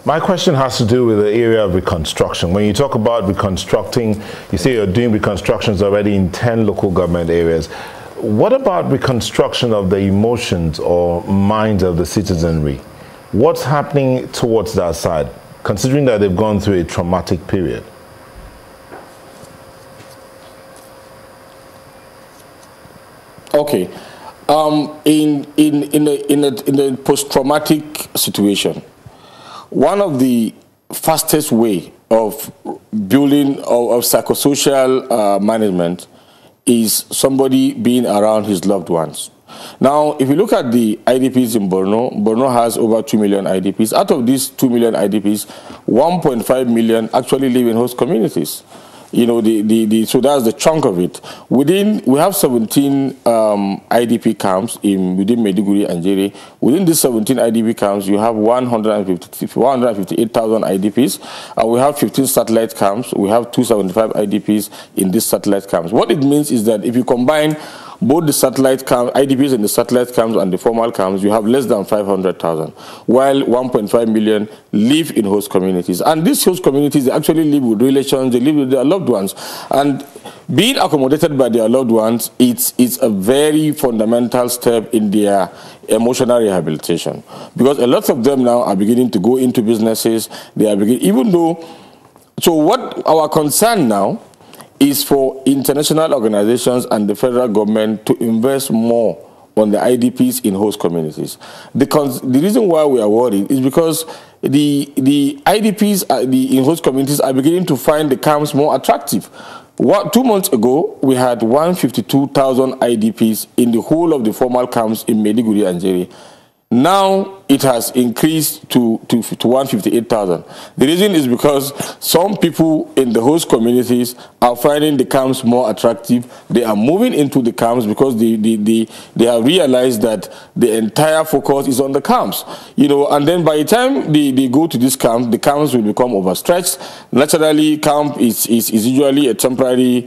My question has to do with the area of reconstruction. When you talk about reconstructing, you say you're doing reconstructions already in 10 local government areas. What about reconstruction of the emotions or minds of the citizenry? What's happening towards that side, considering that they've gone through a traumatic period? Okay. In a post-traumatic situation, one of the fastest way of building of psychosocial management is somebody being around his loved ones. Now, if you look at the IDPs in Borno, Borno has over 2 million IDPs. Out of these 2 million IDPs, 1.5 million actually live in host communities. You know, so that's the chunk of it. We have 17 IDP camps within Maiduguri and Jere. Within these 17 IDP camps, you have 158,000 IDPs. We have 15 satellite camps. We have 275 IDPs in these satellite camps. What it means is that if you combine both the satellite camps, IDPs in the satellite camps and the formal camps, you have less than 500,000, while 1.5 million live in host communities. And these host communities, they actually live with relations, they live with their loved ones. And being accommodated by their loved ones, it's a very fundamental step in their emotional rehabilitation. Because a lot of them now are beginning to go into businesses, they are beginning, even though, so what our concern now is for international organizations and the federal government to invest more on the IDPs in host communities. The reason why we are worried is because the IDPs in host communities are beginning to find the camps more attractive. 2 months ago, we had 152,000 IDPs in the whole of the formal camps in Maiduguri and Jere. Now it has increased to 158,000. The reason is because some people in the host communities are finding the camps more attractive. They are moving into the camps because they have realized that the entire focus is on the camps. You know, and then by the time they go to this camp, the camps will become overstretched. Naturally, camp is usually a temporary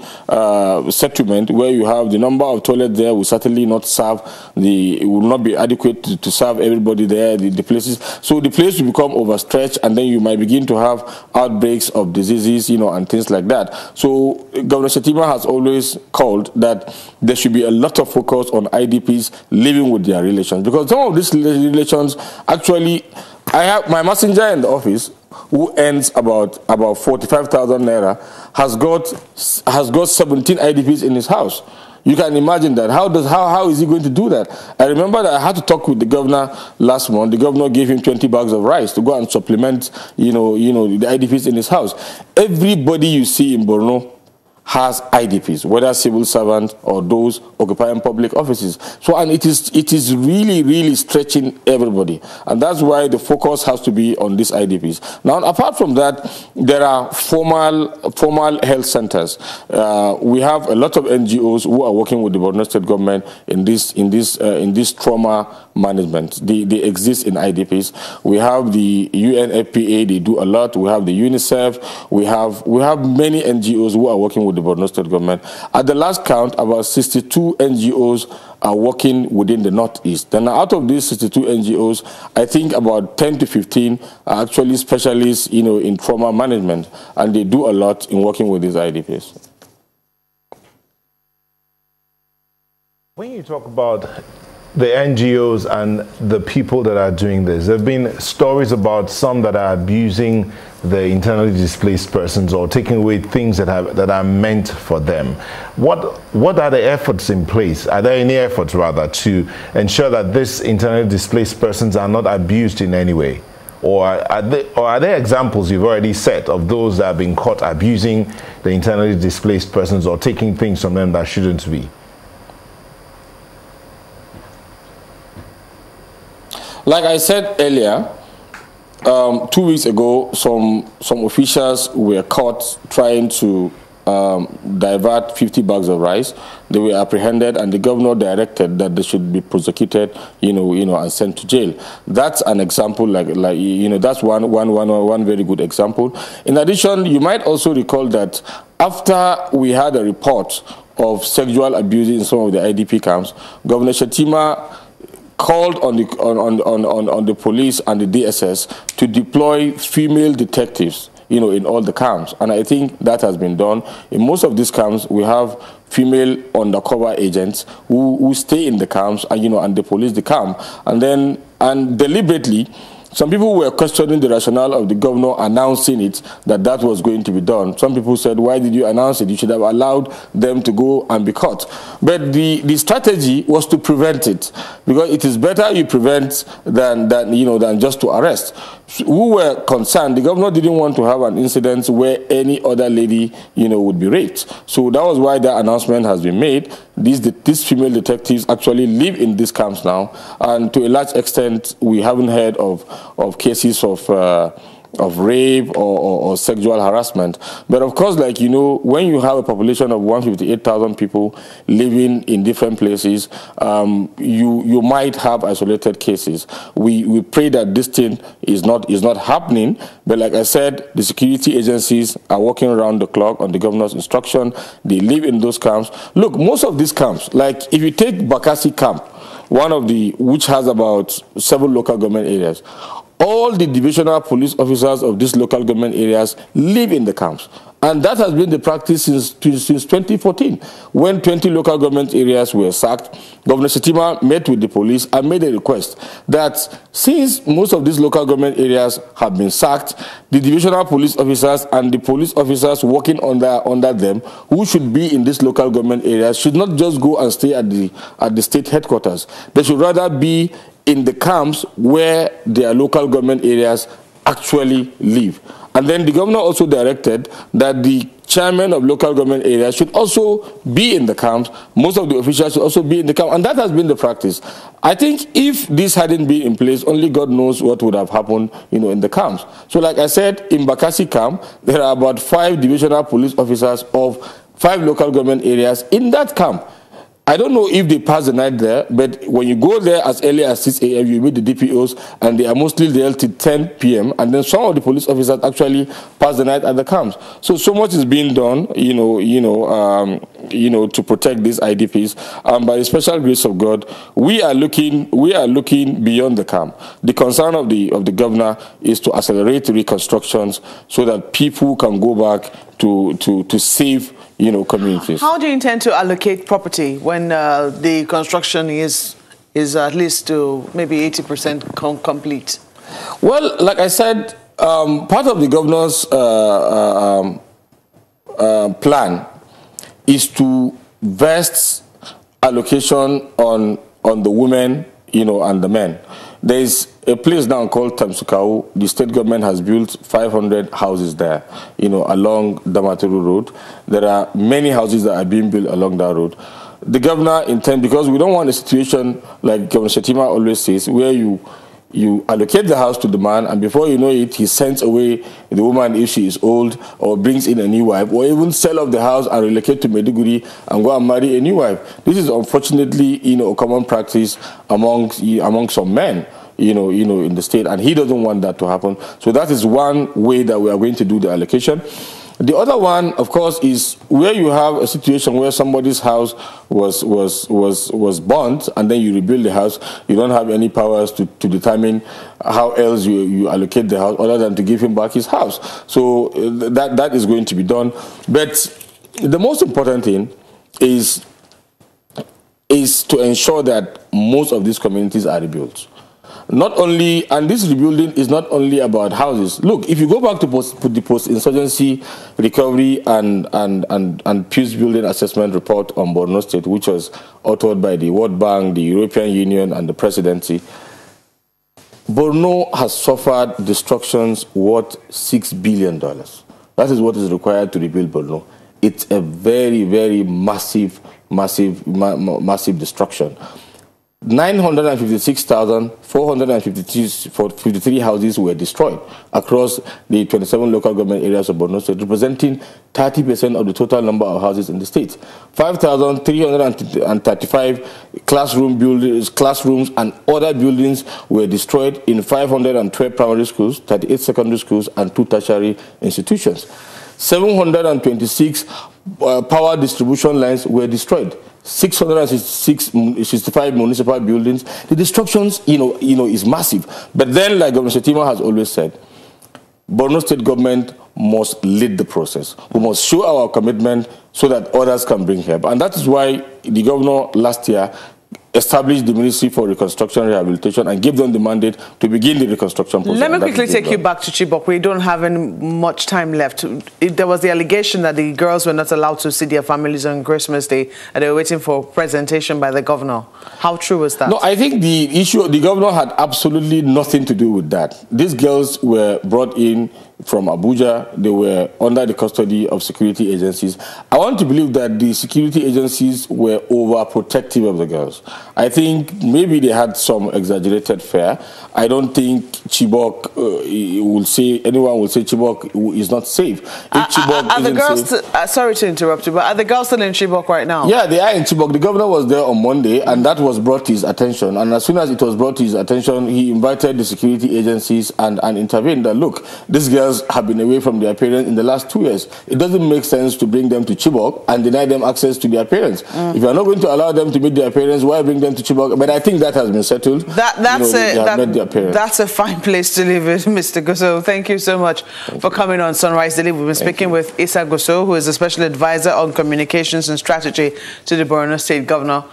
settlement where you have the number of toilets there will certainly not serve, it will not be adequate to serve everybody there, the places. So the place will become overstretched, and then you might begin to have outbreaks of diseases, you know, and things like that. So Governor Shettima has always called that there should be a lot of focus on IDPs living with their relations, because some of these relations actually, I have my messenger in the office who earns about 45,000 naira has got 17 IDPs in his house. You can imagine that. How is he going to do that? I remember that I had to talk with the governor last month. The governor gave him 20 bags of rice to go and supplement, you know, the IDPs in his house. Everybody you see in Borno has IDPs, whether civil servants or those occupying public offices. So, and it is really stretching everybody, and that's why the focus has to be on these IDPs. Now, apart from that, there are formal health centers. We have a lot of NGOs who are working with the Borno State government in this trauma management. They exist in IDPs. We have the UNFPA, they do a lot. We have the UNICEF. We have many NGOs who are working with the Borno State government. At the last count, about 62 NGOs are working within the Northeast. Then out of these 62 NGOs, I think about 10 to 15 are actually specialists, you know, in trauma management, and they do a lot in working with these IDPs. When you talk about the NGOs and the people that are doing this, there have been stories about some that are abusing the internally displaced persons or taking away things that are meant for them. What are the efforts in place? Are there any efforts, rather, to ensure that these internally displaced persons are not abused in any way? Or are there examples you've already set of those that have been caught abusing the internally displaced persons or taking things from them that shouldn't be? Like I said earlier, 2 weeks ago, some officials were caught trying to divert 50 bags of rice. They were apprehended, and the governor directed that they should be prosecuted, you know, and sent to jail. That's an example, like you know, that's one very good example. In addition, you might also recall that after we had a report of sexual abuse in some of the IDP camps, Governor Shettima called on the police and the DSS to deploy female detectives, you know, in all the camps. And I think that has been done. In most of these camps, we have female undercover agents who stay in the camps and, you know, and they police the camp. And deliberately, some people were questioning the rationale of the governor announcing it, that was going to be done. Some people said, why did you announce it? You should have allowed them to go and be caught. But the strategy was to prevent it, because it is better you prevent than just to arrest. Who were concerned, the governor didn't want to have an incident where any other lady, you know, would be raped. So that was why the announcement has been made. These female detectives actually live in these camps now, and to a large extent, we haven't heard of cases of rape or sexual harassment. But of course, like, you know, when you have a population of 158,000 people living in different places, you might have isolated cases. We pray that this thing is not happening. But like I said, the security agencies are working around the clock on the governor's instruction. They live in those camps. Look, most of these camps, like if you take Bakassi camp, which has about 7 local government areas, all the divisional police officers of these local government areas live in the camps. And that has been the practice since 2014. When 20 local government areas were sacked, Governor Shettima met with the police and made a request that since most of these local government areas have been sacked, the divisional police officers and the police officers working under them, who should be in these local government areas, should not just go and stay at the state headquarters. They should rather be in the camps where their local government areas actually live. And then the governor also directed that the chairman of local government areas should also be in the camps. Most of the officials should also be in the camp. And that has been the practice. I think if this hadn't been in place, only God knows what would have happened, you know, in the camps. So like I said, in Bakassi camp, there are about 5 divisional police officers of 5 local government areas in that camp. I don't know if they pass the night there, but when you go there as early as 6 a.m., you meet the DPOs, and they are mostly there till 10 p.m., and then some of the police officers actually pass the night at the camps. So much is being done, to protect these IDPs. By the special grace of God, we are looking beyond the camp. The concern of the governor is to accelerate reconstructions so that people can go back to save, you know, communities. How do you intend to allocate property when the construction is at least to maybe 80% complete? Well, like I said, part of the governor's plan is to vest allocation on the women, you know, and the men. There is a place now called Tamsukau. The state government has built 500 houses there, you know, along Damaturu Road. There are many houses that are being built along that road. The governor intends, because we don't want a situation like Governor Shettima always says, where you allocate the house to the man, and before you know it, he sends away the woman if she is old, or brings in a new wife, or even sell off the house and relocate to Maiduguri and go and marry a new wife. This is unfortunately, you know, a common practice among some men, you know, in the state, and he doesn't want that to happen. So that is one way that we are going to do the allocation. The other one, of course, is where you have a situation where somebody's house was burnt, and then you rebuild the house. You don't have any powers to determine how else you allocate the house other than to give him back his house. So that is going to be done. But the most important thing is to ensure that most of these communities are rebuilt. Not only, and this rebuilding is not only about houses. Look, if you go back to the post-insurgency recovery and peace building assessment report on Borno State, which was authored by the World Bank, the European Union, and the Presidency, Borno has suffered destructions worth $6 billion. That is what is required to rebuild Borno. It's a very, very massive destruction. 956,453 houses were destroyed across the 27 local government areas of Borno State, representing 30% of the total number of houses in the state. 5,335 classrooms and other buildings were destroyed in 512 primary schools, 38 secondary schools, and 2 tertiary institutions. 726 power distribution lines were destroyed. 665 municipal buildings. The destructions, is massive. But then, like Governor Shetima has always said, Borno State government must lead the process. We must show our commitment so that others can bring help. And that is why the governor last year established the Ministry for Reconstruction and Rehabilitation and gave them the mandate to begin the reconstruction process. Let me quickly take you back to Chibok. We don't have much time left. There was the allegation that the girls were not allowed to see their families on Christmas Day and they were waiting for presentation by the governor. How true was that? No, I think the governor had absolutely nothing to do with that. These girls were brought in from Abuja. They were under the custody of security agencies. I want to believe that the security agencies were overprotective of the girls. I think maybe they had some exaggerated fear. I don't think Chibok anyone will say Chibok is not safe. If Chibok are the girls safe, sorry to interrupt you, but are the girls still in Chibok right now? Yeah, they are in Chibok. The governor was there on Monday, and that was brought to his attention. And as soon as it was brought to his attention, he invited the security agencies and intervened that, look, these girls have been away from their parents in the last 2 years. It doesn't make sense to bring them to Chibok and deny them access to their parents. If you are not going to allow them to meet their parents, why bring them to Chibok? But I think that has been settled. That's a fine place to live in, Mr. Goso. Thank you so much for coming on Sunrise Daily. We've been speaking with Issa Goso, who is a special advisor on communications and strategy to the Borno State Governor.